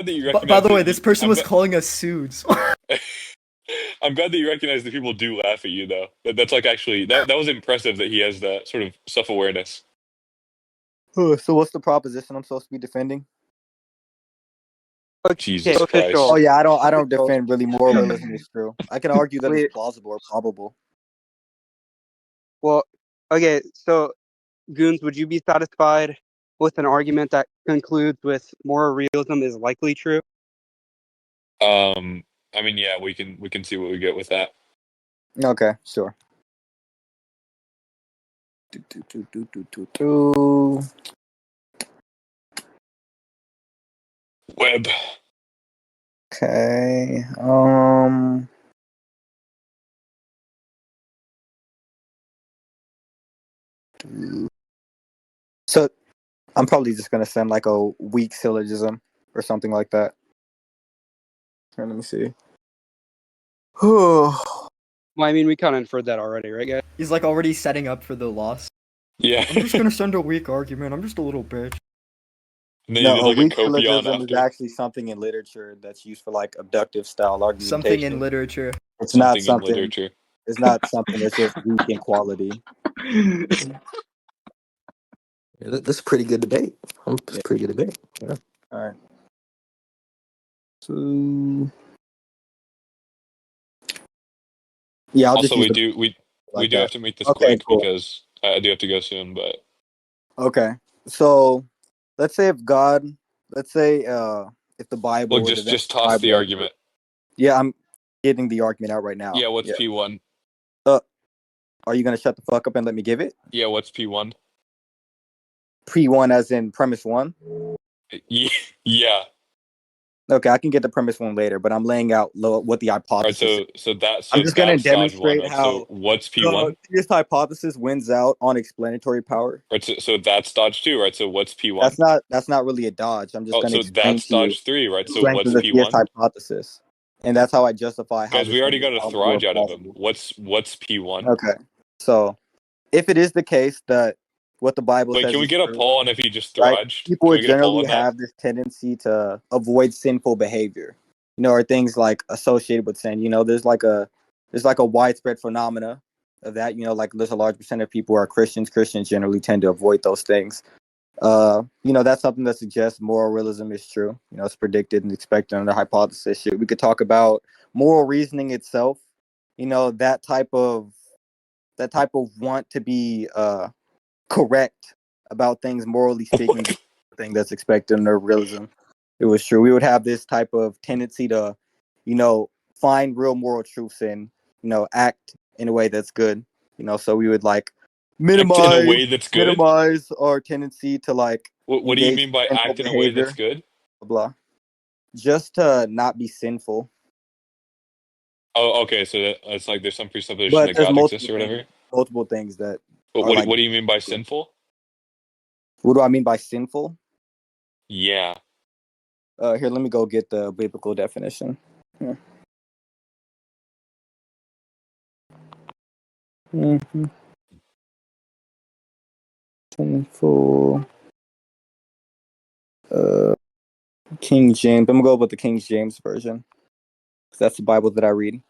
that you By recognize the way, that this person I'm was glad, calling us suits. I'm glad that you recognize that people do laugh at you though. That's like actually that was impressive that he has that sort of self-awareness. So what's the proposition I'm supposed to be defending? Okay, Jesus Oh official. Christ. yeah, I don't defend really moral realism is true. I can argue that it's Wait, plausible or probable. well, okay, so Goons, would you be satisfied with an argument that concludes with moral realism is likely true? I mean, yeah, we can see what we get with that. Okay, sure. Do. Web. Okay. So I'm probably just gonna send like a weak syllogism or something like that. Here, let me see. Well, I mean, we kind of inferred that already, right, guys? He's like already setting up for the loss. Yeah. I'm just gonna send a weak argument. I'm just a little bitch. And then you No, did a like a weak copion syllogism is after. actually something in literature that's used for like abductive style Something in argumentation. literature. It's not Something in something. literature. It's not something that's just weak in quality. Yeah, that's a pretty good debate. It's Yeah. a pretty good debate. Yeah. All right. So yeah, I'll just Also, use we the do we we like do that. have to make this Okay, quick cool. because I do have to go soon. But Okay. So let's say if the Bible look, or the just events toss of the the Bible argument. yeah, I'm getting the argument out right now. Yeah, what's Yeah. P1? Are you gonna shut the fuck up and let me give it? Yeah, what's P1? Pre-1 as in premise 1? Yeah. Okay, I can get the premise 1 later, but I'm laying out what the All right. hypothesis is. So I'm just gonna that's dodge one, demonstrate right? So how what's the P1? theist hypothesis wins out on explanatory power. Right. So that's dodge two, right? So what's P1? That's not really a dodge. I'm just Oh, gonna so explain that's to you dodge three, right? the So strength of what's the theist P1? hypothesis. And that's how I justify how Guys, we this thing already is got a probable or thrage out of him. plausible. What's P1? Okay. So if it is the case that what the Bible Wait, says can we is get a true, poll on if he just right? thrudged? Can People we get a poll generally on that? have this tendency to avoid sinful behavior, or things like associated with sin. There's like a widespread phenomena of that. Like there's a large percent of people who are Christians. Christians generally tend to avoid those things. That's something that suggests moral realism is true. It's predicted and expected under hypothesis. Shit, we could talk about moral reasoning itself. That type of want to be correct about things morally speaking, thing that's expected under realism. It was true. We would have this type of tendency to, find real moral truths and, act in a way that's good. So we would like Act in a minimize way that's good? minimize our tendency to like What do you engage mean by in sinful act in a way that's behavior, good? blah blah. Just to not be sinful. Oh, okay. So it's like there's some presupposition But that there's God exists or whatever. multiple things that But are like. what do you mean by sinful? What do I mean by sinful? Yeah. Here, let me go get the biblical definition. Here. Mm-hmm. Sinful. King James. I'm gonna go with the King James version. 'Cause that's the Bible that I read.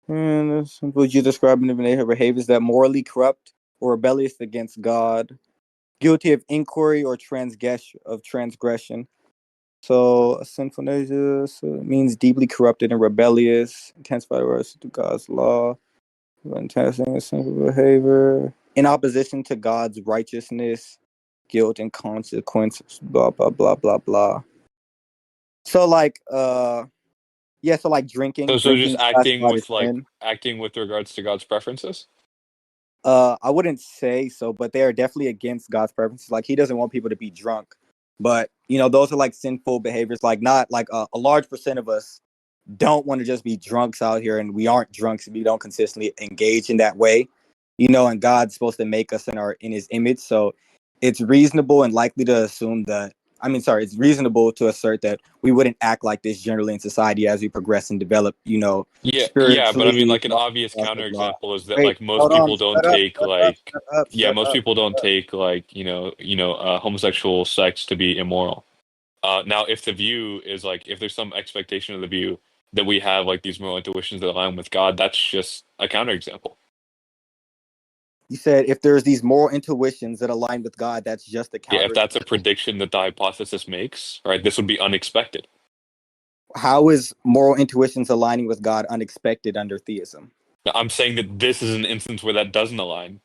And would you describe an behaviors that morally corrupt or rebellious against God, guilty of inquiry or transgression? So a sinful nature means deeply corrupted and rebellious, intensified words to God's law, when testing a sinful behavior in opposition to God's righteousness, guilt and consequences, blah blah blah blah blah. So like yeah, so like drinking. So just Drinking is classified as sin. acting with regards to God's preferences? I wouldn't say so, but they are definitely against God's purposes. Like he doesn't want people to be drunk, but those are like sinful behaviors. Like not like a large percent of us don't want to just be drunks out here, and we aren't drunks if we don't consistently engage in that way. And God's supposed to make us in His image, so it's reasonable and likely to assume that It's reasonable to assert that we wouldn't act like this generally in society as we progress and develop, Yeah, but I mean, spiritually, like an obvious of law. counterexample is that Wait, like most hold on, people don't shut up, take shut up, like, shut up, yeah, shut most up, people don't shut up. take like, homosexual sex to be immoral. Now, if the view is like, if there's some expectation of the view that we have like these moral intuitions that align with God, that's just a counterexample. You said if there's these moral intuitions that align with God, that's just a Yeah, if that's a counterexample. prediction that the hypothesis makes, right, this would be unexpected. How is moral intuitions aligning with God unexpected under theism? Now, I'm saying that this is an instance where that doesn't align,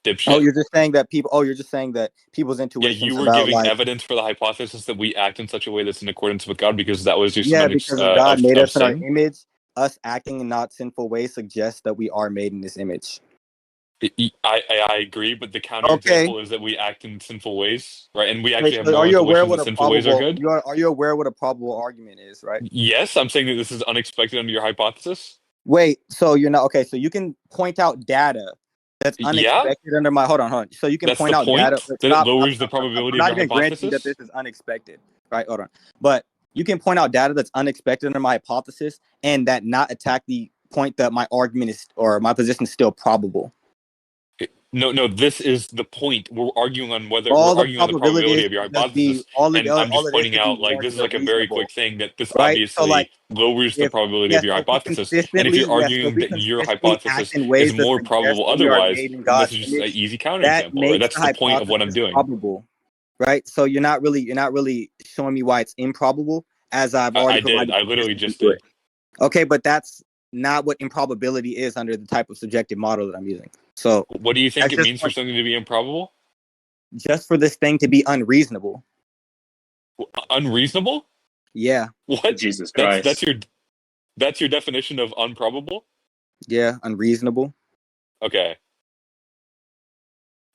Oh, dipshit. you're just saying that people. Oh, you're just saying that people's Yeah, you intuitions were about giving like, evidence for the hypothesis that we act in such a way that's in accordance with God because that was just an yeah, because of God made of us in our sin. image. Us acting in not sinful ways suggests that we are made in this image. I agree, but the Okay. counterexample is that we act in sinful ways, right? And we Wait, actually have so are moral you aware intuitions what that a sinful ways are probable good. are you aware what a probable argument is, right? Yes, I'm saying that this is unexpected under your hypothesis. Wait, so you're not okay, so you can point out data that's Yeah, unexpected under my hold on. So you can that's point the out data. point, Wait, that it stop, lowers the stop, stop, stop. I'm probability of not your even granting that this hypothesis. is unexpected. Right, hold on. But you can point out data that's unexpected under my hypothesis and that not attack the point that my argument is or my position is still probable. No, no, this is the point. We're All the arguing on the probability probability is of your to just be hypothesis, all it and I'm all just it is pointing to be out like more this is to like a very reasonable. quick thing that this Right? So like obviously lowers the if probability of yes, your if we hypothesis. And if consistently you're yes, if arguing we that your consistently act hypothesis in is ways that more suggest probable that we are otherwise, made in then this God's is just an image, easy that counterexample, right? makes That's the the point of what I'm hypothesis doing. probable. Right? So you're not really showing me why it's improbable, as I've already I did. provided I the literally evidence just to it. did. Okay, but that's not what improbability is under the type of subjective model that I'm using. So What do you think that's it just means for something to be improbable? just for this thing to be unreasonable. Unreasonable? Yeah, What? Jesus That's Christ. that's your definition of unprobable? yeah, unreasonable. Okay.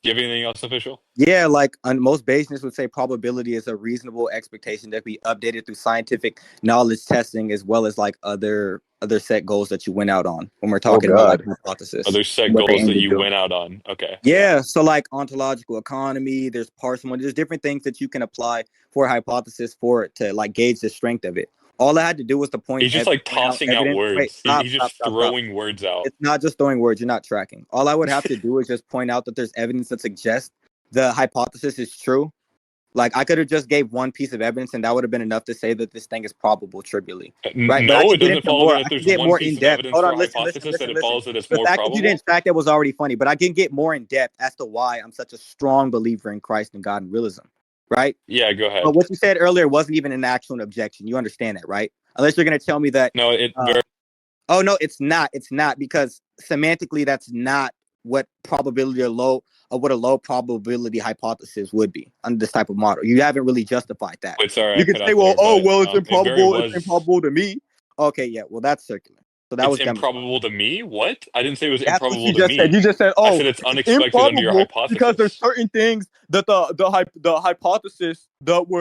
Do you have anything else official? Yeah, like most Bayesians would say probability is a reasonable expectation that be updated through scientific knowledge testing as well as like other set goals that you went out on when we're Oh talking about like God. hypothesis. Other set What they goals aim that to you do. went out on. Okay. Yeah. Yeah, so like ontological economy, there's parsimony, there's different things that you can apply for a hypothesis for it to like gauge the strength of it. All I had to do was to He's just like point out tossing out evidence. Wait, words. stop, He's stop, just stop, stop. throwing words out. It's not just throwing words, you're not tracking. All I would have to do is just point out that there's evidence that suggests the hypothesis is true. Like I could have just gave one piece of evidence and that would have been enough to say that this thing is probable trivially. Right? But I No, it could get doesn't into follow more. that I if can there's get one more piece in of depth. evidence Hold for a on, listen, listen, hypothesis that listen, it listen. follows that it's The more fact that you didn't probable. track that was already funny, but I can get more in depth as to why I'm such a strong believer in Christ and God and realism. Right? Yeah, go But ahead. what you said earlier wasn't even an actual objection. You understand that, right? Unless you're gonna tell me that No, it uh, very oh no, it's not. It's not because semantically, that's not what probability or what a low probability hypothesis would be under this type of model. You haven't really justified that. wait, sorry, I You can cut say, out well, there, oh but well, it's it very improbable. It's was. improbable to me. Okay, yeah, well that's circular. So that It's was dumb as fuck. improbable to me. What? I didn't say it was That's what improbable you to just said. me. You just said, I oh, said it's it's unexpected under your improbable because there's hypothesis. certain things that the hypothesis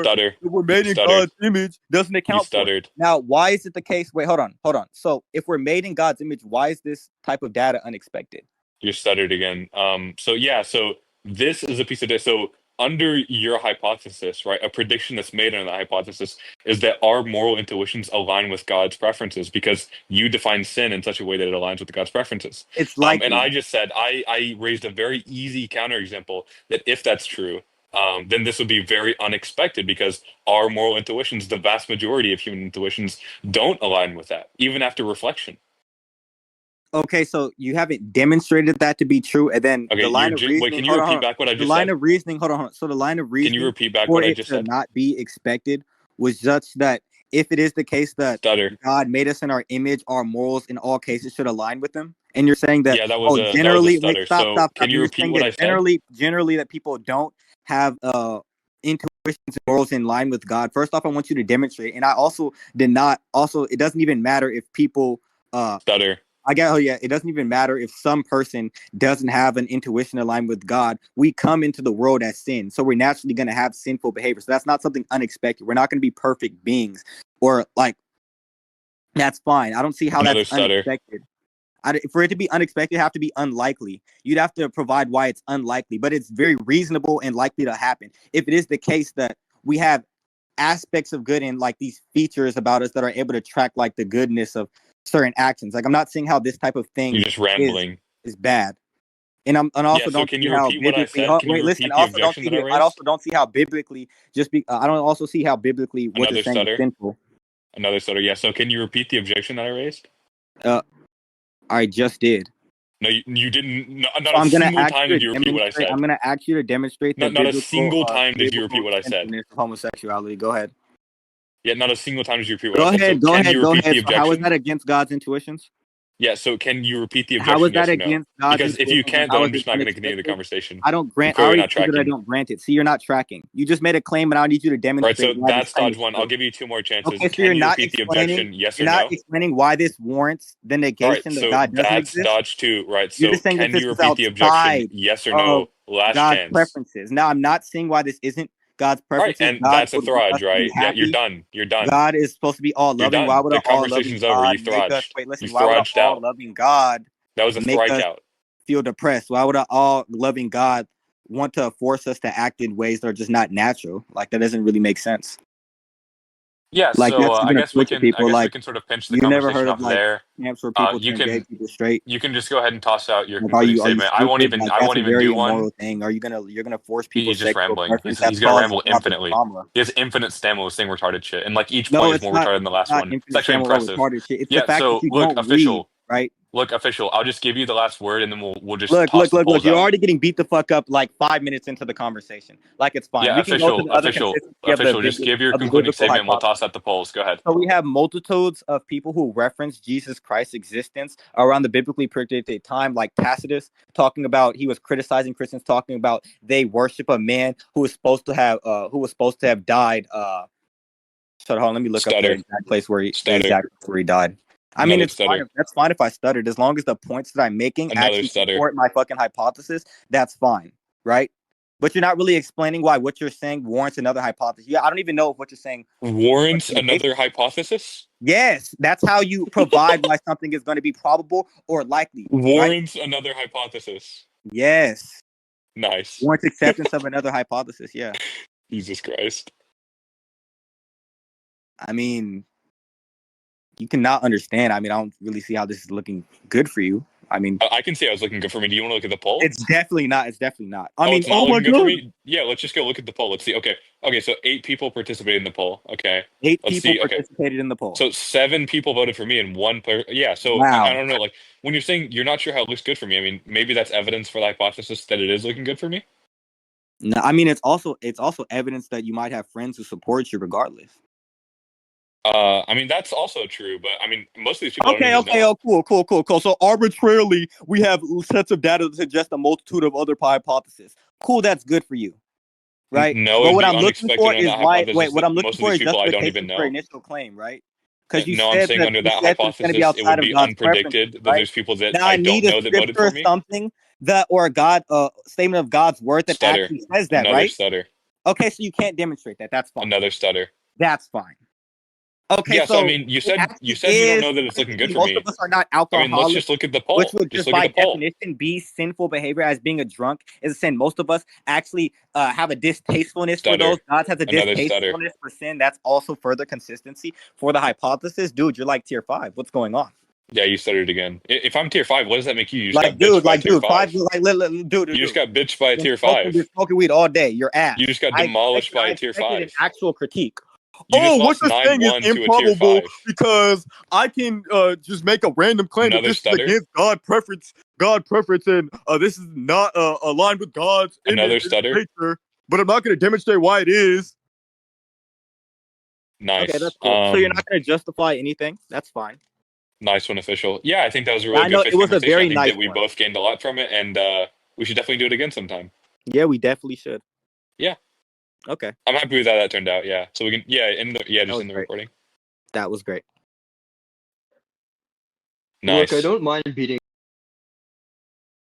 Stutter. that were You made in stuttered. God's image doesn't You account for. stuttered. Now, why is it the case? Wait, hold on. So, if we're made in God's image, why is this type of data unexpected? You stuttered again. So yeah, so this is a piece of data. So under your hypothesis, right, a prediction that's made on the hypothesis is that our moral intuitions align with God's preferences because you define sin in such a way that it aligns with God's preferences. It's And likely. I just said I raised a very easy counterexample that if that's true, then this would be very unexpected because our moral intuitions, the vast majority of human intuitions, don't align with that, even after reflection. Okay, so you haven't demonstrated that to be true, and then Okay, the line of wait, reasoning. can you repeat Hold on. back what I The just line said? of reasoning. Hold on. So the line of Can you reasoning repeat back for what I it just to said? not be expected was such that if it is the case that Stutter. God made us in our image, our morals in all cases should align with them, and you're saying that Yeah, oh, that was a generally, wait, stutter. stop, So stop, can stop. you You're repeat saying what that I said? generally that people don't have intuitions and morals in line with God. First off, I want you to demonstrate, and I also did not. Also, it doesn't even matter if people Stutter. I get, oh yeah, it doesn't even matter if some person doesn't have an intuition aligned with God. We come into the world as sin, so we're naturally going to have sinful behavior. So that's not something unexpected. We're not going to be perfect beings, or like that's fine. I don't see how that's Another stutter. unexpected. For it to be unexpected, it have to be unlikely. You'd have to provide why it's unlikely, but it's very reasonable and likely to happen. If it is the case that we have aspects of good and like these features about us that are able to track like the goodness of certain actions. Like I'm not seeing how this type of You're thing just is rambling. is bad. And Yeah, also so don't can see you how repeat what I biblically. said? Can you Wait, listen. repeat the Also don't objection see. that I I also raised? don't see how biblically. I don't also see how biblically what you're Another saying is stutter. sinful. Another stutter. Yeah, so can you repeat the objection that I raised? I just did. No, you didn't. So Not a I'm gonna single ask time you did to you repeat what I demonstrate. I'm said. gonna ask you to demonstrate the Not a single time did you repeat biblical what I said. sinfulness of homosexuality. Go ahead. Yeah, not a single time did you repeat what I said. So Go can ahead. you Go repeat the ahead. So how is objection? that against God's intuitions? Yeah, so can you repeat the How is objection, that yes or no? against God's Because if you intuitions? And can't, then how I'm is it just not going to continue the unexpected? conversation. I don't You're grant. I clearly already not told you that I tracking. don't grant it. See, you're not tracking. You just made a claim, and I need you to Right, so demonstrate why this that's claim dodge is one. I'll true. give you two more chances. Okay, so Can you repeat the objection, yes you're or not no? explaining why this warrants the All right, negation that so God doesn't that's exist. dodge two, right? You're So just saying that can this you is repeat the objection, outside yes or of no? Last God's chance. preferences. Now, I'm not seeing why this isn't God's All right, preferences. and God that's a would want throttage, us to be right? Yeah, you're happy. done. You're done. God is supposed to be all You're loving. Why done. would an The all loving conversation's over. God You make us throtaged. wait? You Listen, why would an throtaged all out. loving God That was a make us strikeout. feel depressed? Why would an all loving God want to force us to act in ways that are just not natural? Like that doesn't really make sense. Yeah, Like so that's I even a guess we switch of can. I people. guess we Like can sort of pinch the you never heard conversation of off like there. camps where people You turn gay can people straight. you can just go ahead and toss out your Like concluding are you statement. stupid? Like I that's won't a even very do one. immoral thing. Are you gonna you're gonna force people's He's just sexual rambling. preference? That's He's gonna causing ramble a lot of infinitely. trauma. He has infinite stamina with saying retarded shit, and like each No, point is more retarded than the it's last not one. It's infinite actually stamina or impressive. retarded shit. It's the Yeah. fact that So you look, won't read, official. right? Look, official. I'll just give you the last word, and then we'll just Look, toss look, the look, look. polls You're out. already getting beat the fuck up like 5 minutes into the conversation. Like it's fine. Yeah, We can go to official, the other official, consistency official. Just give your of the concluding biblical statement. And we'll toss hypothesis. out the polls. Go ahead. So we have multitudes of people who reference Jesus Christ's existence around the biblically predicted time, like Tacitus talking about he was criticizing Christians, talking about they worship a man who was supposed to have died. So hold on, let me look up the Stutter, exact place stutter. where he died. I mean, Another it's fine. stutter. That's fine if I stuttered, as long as the points that I'm making Another actually stutter. support my fucking hypothesis. That's fine, right? But you're not really explaining why what you're saying warrants another hypothesis. Yeah, I don't even know if what you're saying Warrants the basis. another hypothesis. Yes, that's how you provide why something is going to be probable or likely, right? Warrants another hypothesis. Yes, Nice. warrants acceptance of another hypothesis. Yeah, Jesus Christ. I mean, you cannot understand. I mean, I don't really see how this is looking good for you. I mean, I can see how it's looking good for me. Do you want to look at the poll? it's definitely not. It's definitely not. I Oh, mean, it's not oh my looking good for god, me? Yeah, let's just go look at the poll. Let's see. Okay. Okay, so 8 people participated in the poll. Okay. 8 Let's people see. Okay. participated in the poll. So 7 people voted for me and one player. Yeah, so I Wow. don't know. Like when you're saying you're not sure how it looks good for me, I mean, maybe that's evidence for the hypothesis that it is looking good for me. No, I mean it's also evidence that you might have friends who support you regardless. I mean that's also true, but I mean most of these people don't Okay, even know. oh, cool. So arbitrarily, we have sets of data that suggest a multitude of other hypotheses. Cool, that's good for you, right? No, But it'd what be I'm looking unexpected for on is that why. hypothesis Wait, what that I'm looking most of for these is people I don't justification even for know. initial claim, right? Because No, I'm saying under you that said that it's going to be hypothesis, it outside would of be God's preferences, unpredicted that right? there's people that Now I I don't need a know that voted scripture for or me. something that or a God statement of God's word that Stutter. actually says that, Another right? stutter. Okay, so you can't demonstrate that. That's fine. Another stutter. That's fine. Okay, Yeah, so I so mean, you it said you actually said you don't is know that it's looking good technically for most of me. us are not I mean, let's alcoholics, just look at the which poll. would Just just look at by the poll. definition be sinful behavior as being a drunk is a sin. Most of us actually have a distastefulness for Stutter. those. God has a Another stutter. distastefulness for sin. That's also further consistency for the hypothesis. Dude, you're like tier 5. What's going on? Yeah, you stuttered again. If I'm tier 5, what does that make you? You just Like, got bitched by a tier dude, 5, 5. dude. You just got bitched by a tier Been 5. smoking weed all day. Your ass. You just got demolished by I a tier expected an 5. actual critique. You just What lost you're saying is 9-1 to a tier improbable 5. because I can just make a random claim that Another this is stutter. against God preference, and this is not aligned with God's Another stutter. nature. But I'm not going to demonstrate why it is. Okay, Nice. that's cool. So you're not going to justify anything. That's fine. Nice one, official. Yeah, I think that was a Yeah, really I good know faith it was a conversation. I very think nice that we one. both gained a lot from it, and we should definitely do it again sometime. Yeah, we definitely should. Yeah. Okay. I'm happy with how that turned out. Yeah. So we can, just in the great. recording. That was great. Nice. Look, I don't mind beating